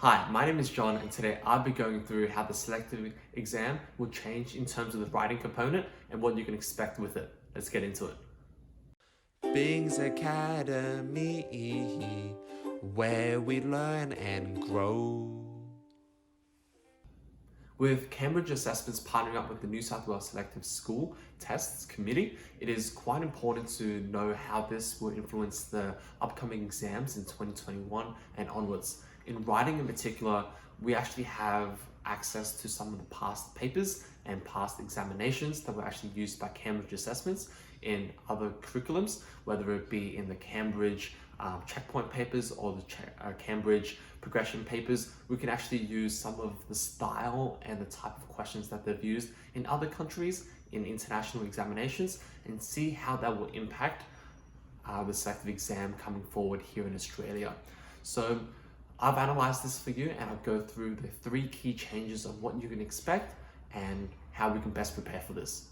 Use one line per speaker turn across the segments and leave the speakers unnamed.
Hi, my name is John, and today I'll be going through how the selective exam will change in terms of the writing component and what you can expect with it. Let's get into it.
Bing's Academy, where we learn and grow.
With Cambridge Assessments partnering up with the New South Wales Selective School Tests Committee, it is quite important to know how this will influence the upcoming exams in 2021 and onwards. In writing in particular, we actually have access to some of the past papers and past examinations that were actually used by Cambridge Assessments in other curriculums, whether it be in the Cambridge checkpoint papers or the Cambridge progression papers. We can actually use some of the style and the type of questions that they've used in other countries in international examinations and see how that will impact the selective exam coming forward here in Australia. So I've analyzed this for you, and I'll go through the 3 key changes of what you can expect and how we can best prepare for this.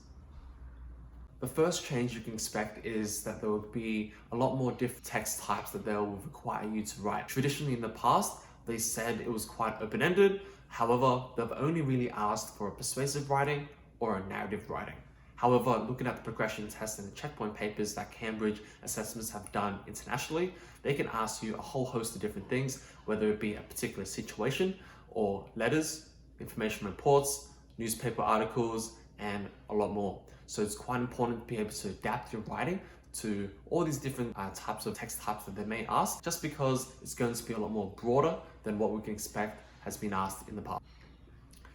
The first change you can expect is that there will be a lot more different text types that they will require you to write. Traditionally in the past, they said it was quite open-ended. However, they've only really asked for a persuasive writing or a narrative writing. However, looking at the progression tests and the checkpoint papers that Cambridge Assessments have done internationally, they can ask you a whole host of different things, whether it be a particular situation or letters, information reports, newspaper articles, and a lot more. So it's quite important to be able to adapt your writing to all these different types of text types that they may ask, just because it's going to be a lot more broader than what we can expect has been asked in the past.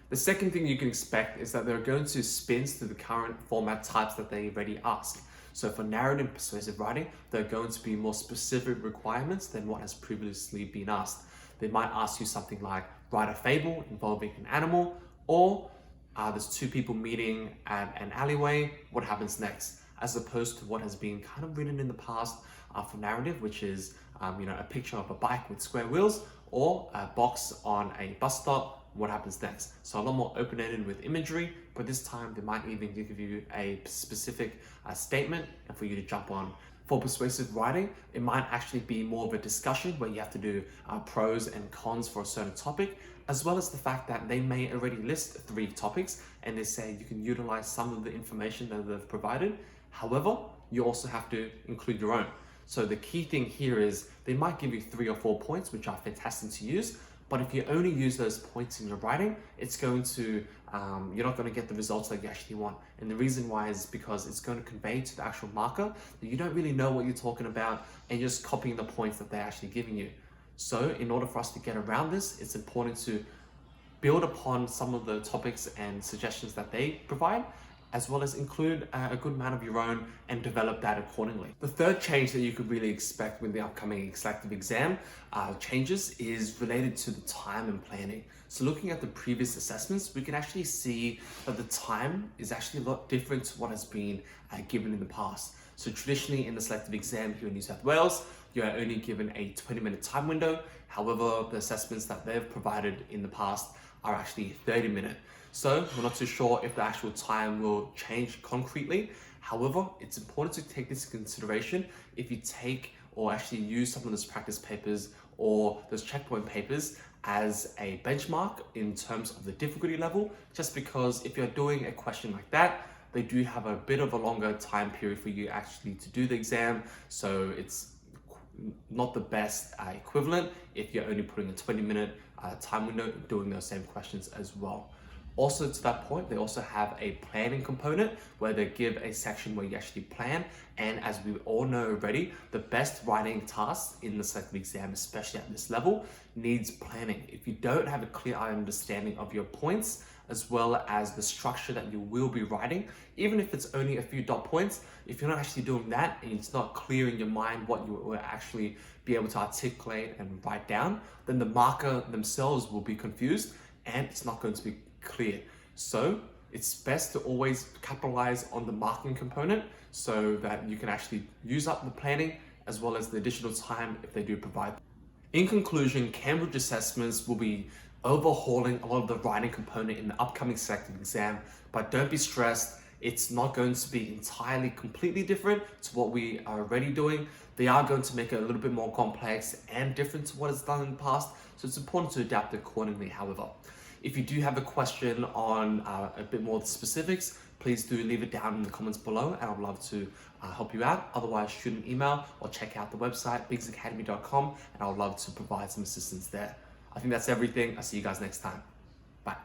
The second thing you can expect is that they're going to spin to the current format types that they already ask. So for narrative and persuasive writing, there are going to be more specific requirements than what has previously been asked. They might ask you something like write a fable involving an animal, or there's 2 people meeting at an alleyway, what happens next? As opposed to what has been kind of written in the past for narrative, which is a picture of a bike with square wheels or a box on a bus stop, what happens next? So a lot more open-ended with imagery, but this time they might even give you a specific statement and for you to jump on. For persuasive writing, it might actually be more of a discussion where you have to do pros and cons for a certain topic, as well as the fact that they may already list 3 topics and they say you can utilize some of the information that they've provided. However, you also have to include your own. So the key thing here is they might give you 3 or 4 points, which are fantastic to use, but if you only use those points in your writing, it's going to, you're not going to get the results that you actually want. And the reason why is because it's going to convey to the actual marker that you don't really know what you're talking about and you're just copying the points that they're actually giving you. So in order for us to get around this, it's important to build upon some of the topics and suggestions that they provide, as well as include a good amount of your own and develop that accordingly. The third change that you could really expect with the upcoming selective exam changes is related to the time and planning. So looking at the previous assessments, we can actually see that the time is actually a lot different to what has been given in the past. So traditionally in the selective exam here in New South Wales, you are only given a 20-minute time window. However, the assessments that they've provided in the past are actually 30-minute. So we're not too sure if the actual time will change concretely. However, it's important to take this into consideration if you take or actually use some of those practice papers or those checkpoint papers as a benchmark in terms of the difficulty level, just because if you're doing a question like that, they do have a bit of a longer time period for you actually to do the exam. So it's not the best equivalent if you're only putting a 20-minute time window doing those same questions as well. Also to that point, they also have a planning component where they give a section where you actually plan. And as we all know already, the best writing tasks in the selective exam, especially at this level, needs planning. If you don't have a clear understanding of your points, as well as the structure that you will be writing, even if it's only a few dot points, if you're not actually doing that and it's not clear in your mind what you will actually be able to articulate and write down, then the marker themselves will be confused and it's not going to be clear. So it's best to always capitalize on the marking component so that you can actually use up the planning as well as the additional time if they do provide. In conclusion, Cambridge Assessments will be overhauling a lot of the writing component in the upcoming selective exam, but don't be stressed. It's not going to be entirely completely different to what we are already doing. They are going to make it a little bit more complex and different to what is done in the past. So it's important to adapt accordingly, however. If you do have a question on a bit more specifics, please do leave it down in the comments below and I'd love to help you out. Otherwise, shoot an email or check out the website, bigsacademy.com, and I would love to provide some assistance there. I think that's everything. I'll see you guys next time. Bye.